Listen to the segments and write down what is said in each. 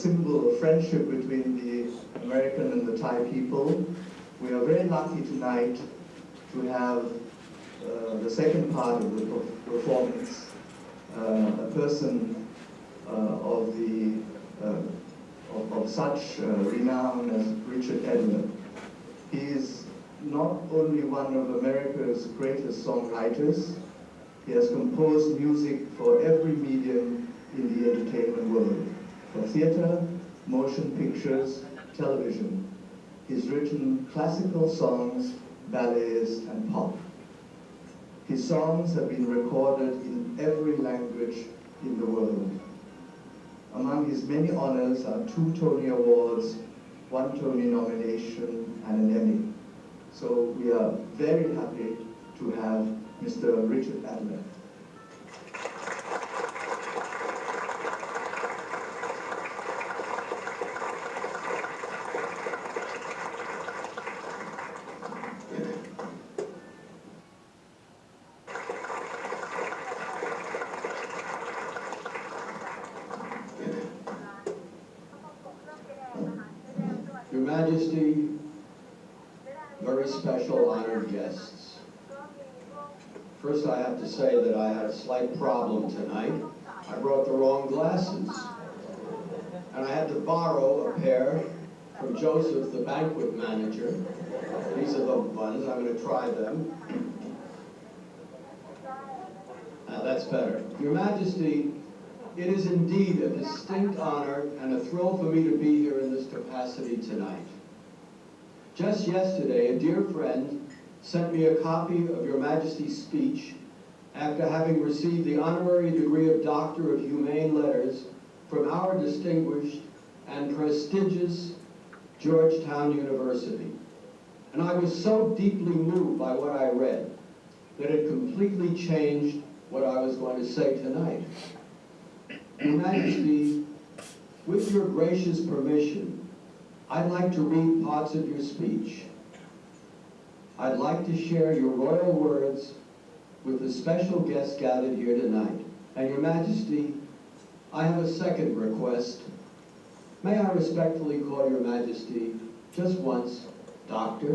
symbol of friendship between the American and the Thai people. We are very lucky tonight to have the second part of the performance, a person of such renown as Richard Adler. He is not only one of America's greatest songwriters, he has composed music for every medium in the entertainment world, for theater, motion pictures, television. He's written classical songs, ballets, and pop. His songs have been recorded in every language in the world. Among his many honors are 2 Tony Awards, 1 Tony nomination, and an Emmy. So we are very happy to have Mr. Richard Adler. Your Majesty, very special honored guests. First, I have to say that I had a slight problem tonight. I brought the wrong glasses. And I had to borrow a pair from Joseph, the banquet manager. These are the ones. I'm going to try them. That's better. Your Majesty, it is indeed a distinct honor and a thrill for me to be here in this capacity tonight. Just yesterday, a dear friend sent me a copy of Your Majesty's speech after having received the honorary degree of Doctor of Humane Letters from our distinguished and prestigious Georgetown University. And I was so deeply moved by what I read that it completely changed what I was going to say tonight. Your Majesty, with your gracious permission, I'd like to read parts of your speech. I'd like to share your royal words with the special guests gathered here tonight. And Your Majesty, I have a second request. May I respectfully call Your Majesty, just once, Doctor?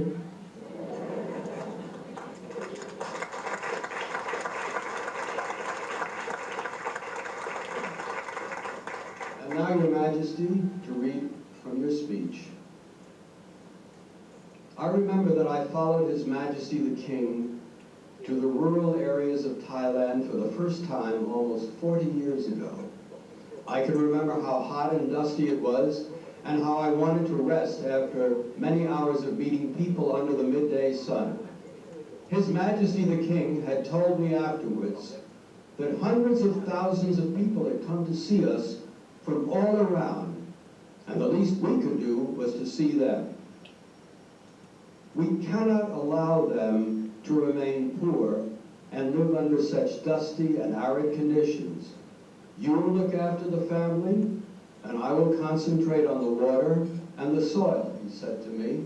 And now, Your Majesty, to read from your speech. I remember that I followed His Majesty the King to the rural areas of Thailand for the first time almost 40 years ago. I can remember how hot and dusty it was and how I wanted to rest after many hours of meeting people under the midday sun. His Majesty the King had told me afterwards that hundreds of thousands of people had come to see us from all around, and the least we could do was to see them. We cannot allow them to remain poor and live under such dusty and arid conditions. You will look after the family, and I will concentrate on the water and the soil, he said to me.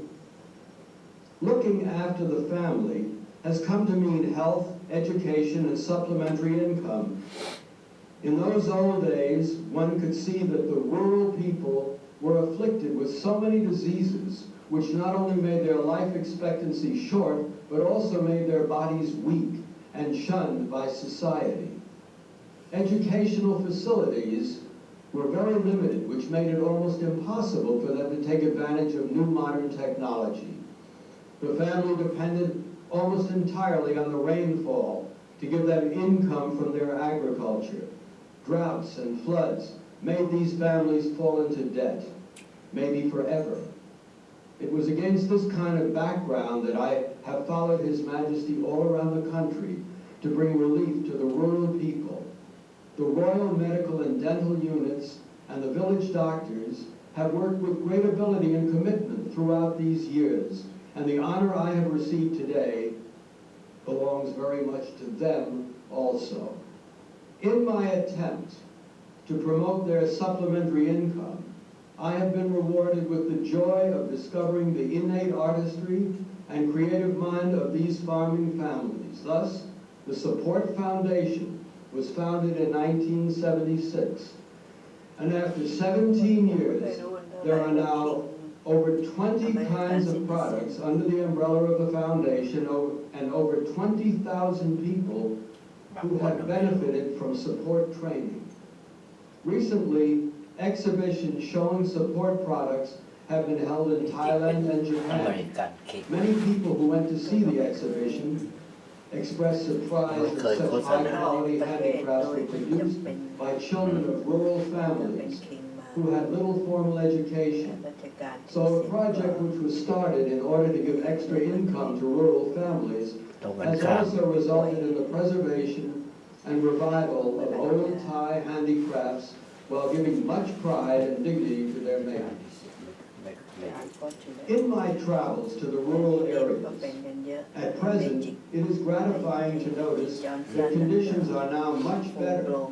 Looking after the family has come to mean health, education, and supplementary income. In those old days, one could see that the rural people were afflicted with so many diseases which not only made their life expectancy short, but also made their bodies weak and shunned by society. Educational facilities were very limited, which made it almost impossible for them to take advantage of new modern technology. The family depended almost entirely on the rainfall to give them income from their agriculture. Droughts and floods made these families fall into debt, maybe forever. It was against this kind of background that I have followed His Majesty all around the country to bring relief to the rural people. The Royal Medical and Dental Units and the village doctors have worked with great ability and commitment throughout these years, and the honor I have received today belongs very much to them also. In my attempt to promote their supplementary income, I have been rewarded with the joy of discovering the innate artistry and creative mind of these farming families. Thus, the Support Foundation was founded in 1976, And after 17 years, there are now over 20 kinds of products under the umbrella of the foundation, and over 20,000 people who have benefited from support training. Recently, exhibitions showing support products have been held in Thailand and Japan. Many people who went to see the exhibition expressed surprise that such high-quality handicrafts were produced by children of rural families who had little formal education. So a project which was started in order to give extra income to rural families has also resulted in the preservation and revival of old Thai handicrafts while giving much pride and dignity to their makers. In my travels to the rural areas, at present, it is gratifying to notice that conditions are now much better.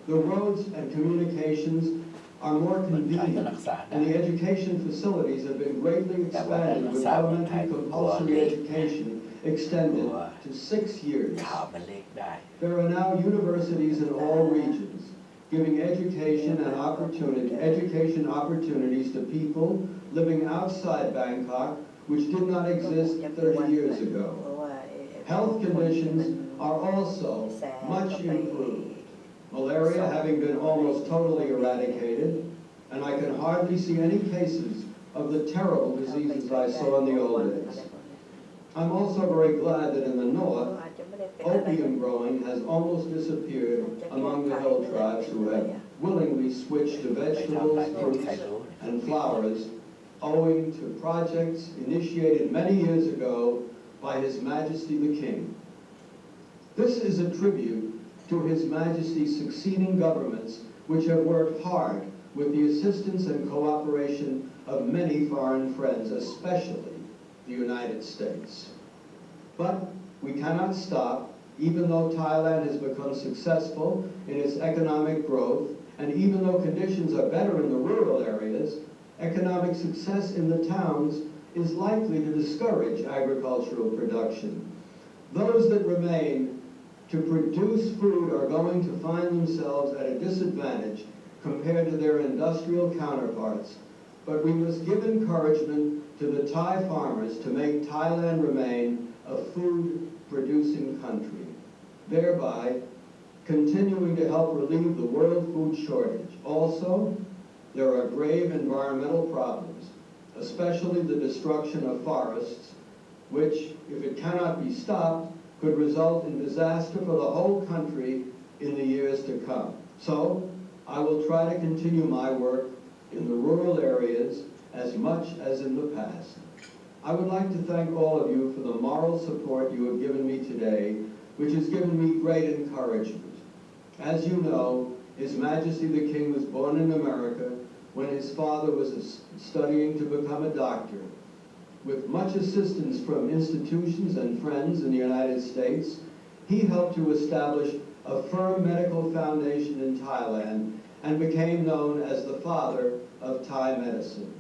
The roads and communications are more convenient, and the education facilities have been greatly expanded with elementary compulsory education extended to 6 years. There are now universities in all regions, giving education opportunities to people living outside Bangkok, which did not exist 30 years ago. Health conditions are also much improved. Malaria having been almost totally eradicated, and I can hardly see any cases of the terrible diseases I saw in the old days. I'm also very glad that in the north, opium growing has almost disappeared among the hill tribes who have willingly switched to vegetables, fruits, and flowers, owing to projects initiated many years ago by His Majesty the King. This is a tribute to His Majesty's succeeding governments, which have worked hard with the assistance and cooperation of many foreign friends, especially the United States. But we cannot stop, even though Thailand has become successful in its economic growth, and even though conditions are better in the rural areas, economic success in the towns is likely to discourage agricultural production. Those that remain to produce food are going to find themselves at a disadvantage compared to their industrial counterparts, but we must give encouragement to the Thai farmers to make Thailand remain a food-producing country, thereby continuing to help relieve the world food shortage. Also, there are grave environmental problems, especially the destruction of forests, which, if it cannot be stopped, could result in disaster for the whole country in the years to come. So, I will try to continue my work in the rural areas as much as in the past. I would like to thank all of you for the moral support you have given me today, which has given me great encouragement. As you know, His Majesty the King was born in America when his father was studying to become a doctor. With much assistance from institutions and friends in the United States, he helped to establish a firm medical foundation in Thailand and became known as the father of Thai medicine.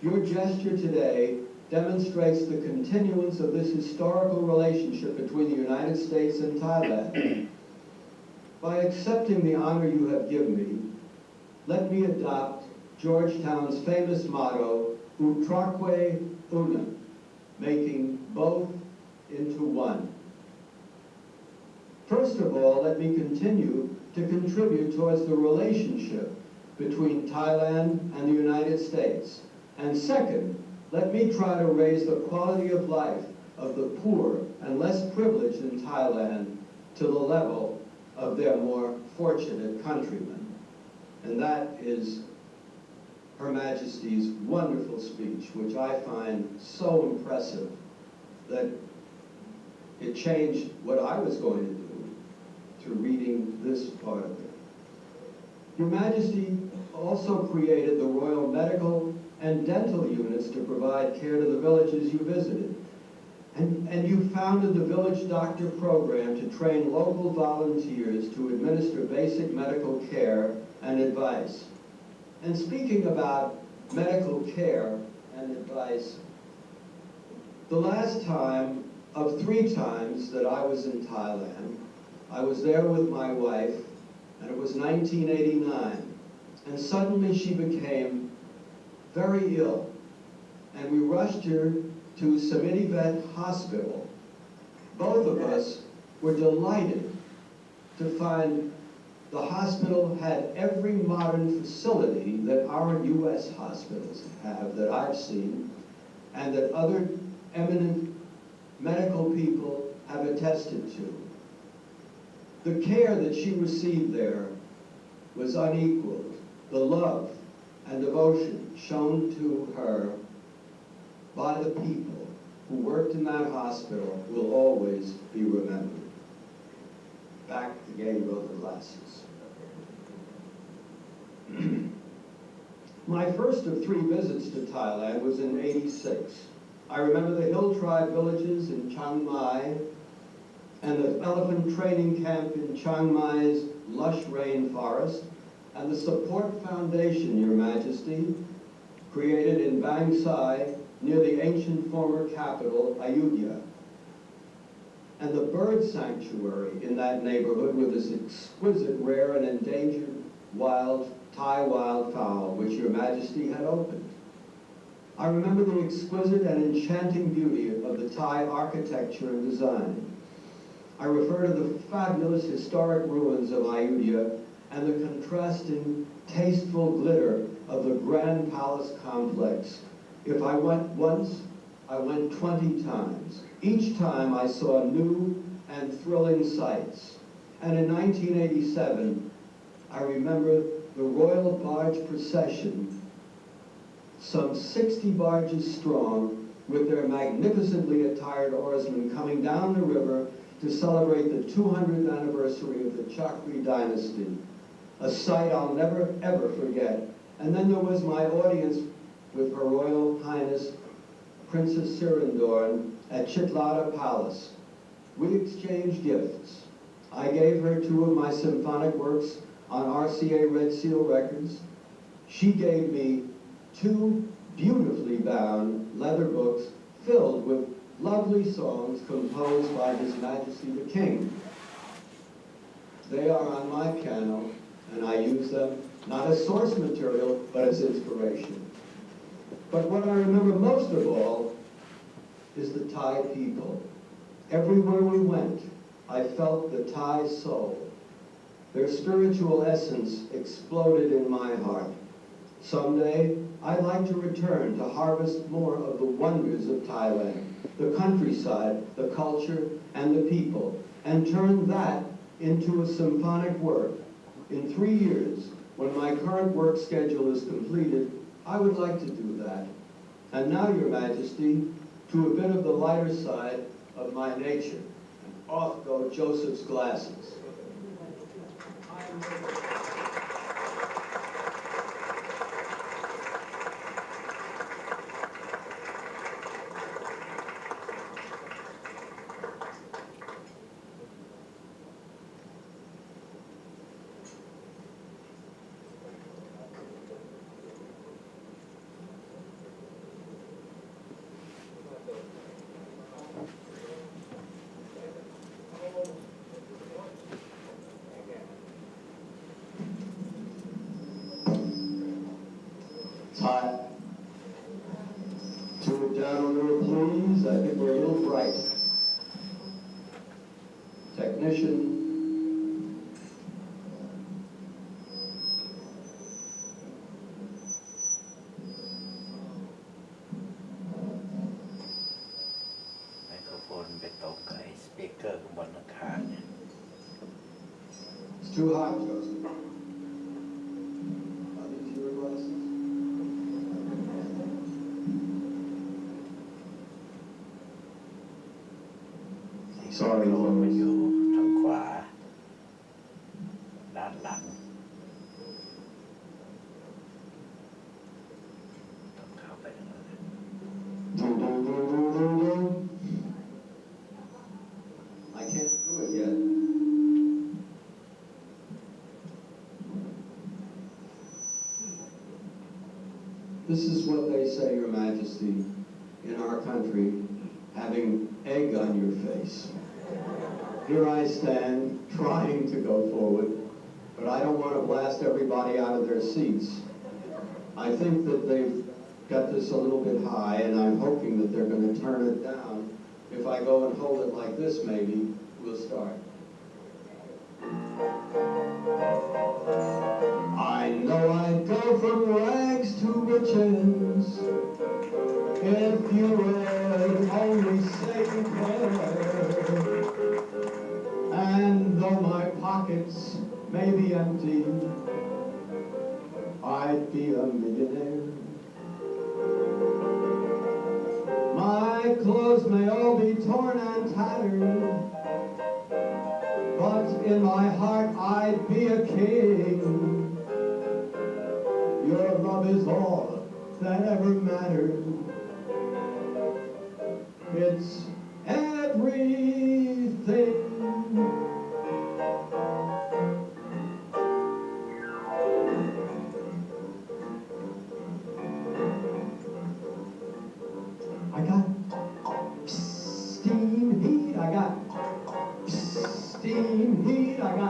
Your gesture today demonstrates the continuance of this historical relationship between the United States and Thailand. By accepting the honor you have given me, let me adopt Georgetown's famous motto, Utraque Una, making both into one. First of all, let me continue to contribute towards the relationship between Thailand and the United States. And second, let me try to raise the quality of life of the poor and less privileged in Thailand to the level of their more fortunate countrymen. And that is Her Majesty's wonderful speech, which I find so impressive that it changed what I was going to do through reading this part of it. Your Majesty also created the Royal Medical and Dental units to provide care to the villages you visited. And you founded the Village Doctor program to train local volunteers to administer basic medical care and advice. And speaking about medical care and advice, the last time of 3 times that I was in Thailand, I was there with my wife, and it was 1989. and suddenly she became very ill. And we rushed her to Sirikit Hospital. Both of us were delighted to find the hospital had every modern facility that our U.S. hospitals have, that I've seen, and that other eminent medical people have attested to. The care that she received there was unequaled. The love and devotion shown to her by the people who worked in that hospital will always be remembered. Back again go the glasses. My first of 3 visits to Thailand was in '86. I remember the hill tribe villages in Chiang Mai and the elephant training camp in Chiang Mai's lush rainforest, and the support foundation, Your Majesty, created in Bang Sai near the ancient former capital, Ayutthaya. And the bird sanctuary in that neighborhood with this exquisite, rare, and endangered Thai wildfowl, which Your Majesty had opened. I remember the exquisite and enchanting beauty of the Thai architecture and design. I refer to the fabulous historic ruins of Ayutthaya and the contrasting, tasteful glitter of the Grand Palace complex. If I went once, I went 20 times. Each time I saw new and thrilling sights. And in 1987, I remember the royal barge procession, some 60 barges strong, with their magnificently attired oarsmen coming down the river to celebrate the 200th anniversary of the Chakri dynasty, a sight I'll never, ever forget. And then there was my audience with Her Royal Highness Princess Sirindorn at Chitlada Palace. We exchanged gifts. I gave her 2 of my symphonic works on RCA Red Seal Records. She gave me 2 beautifully bound leather books filled with lovely songs composed by His Majesty the King. They are on my piano, and I use them not as source material, but as inspiration. But what I remember most of all is the Thai people. Everywhere we went, I felt the Thai soul. Their spiritual essence exploded in my heart. Someday, I'd like to return to harvest more of the wonders of Thailand, the countryside, the culture, and the people, and turn that into a symphonic work. In 3 years, when my current work schedule is completed, I would like to do that. And now, Your Majesty, to a bit of the lighter side of my nature. And off go Joseph's glasses. Hot. Tune it down a little, please. I think we're a little bright. Technician. It's too hot, Joseph. Are these your glasses? Sorry, มันอยู่ทางขวาด้านหลังต้องเข้าไปทางนั้น I can't do it yet. This is what they say, Your Majesty, in our country, having egg on your face. Here I stand, trying to go forward, but I don't want to blast everybody out of their seats. I think that they've got this a little bit high, and I'm hoping that they're going to turn it down. If I go and hold it like this, maybe, we'll start. I know I'd go from rags to riches if you would only say a prayer. And though my pockets may be empty, I'd be a millionaire. My clothes may all be torn and tattered, but in my heart I'd be a king. Your love is all that ever mattered. It's everything. I got steam heat, I got steam heat, I got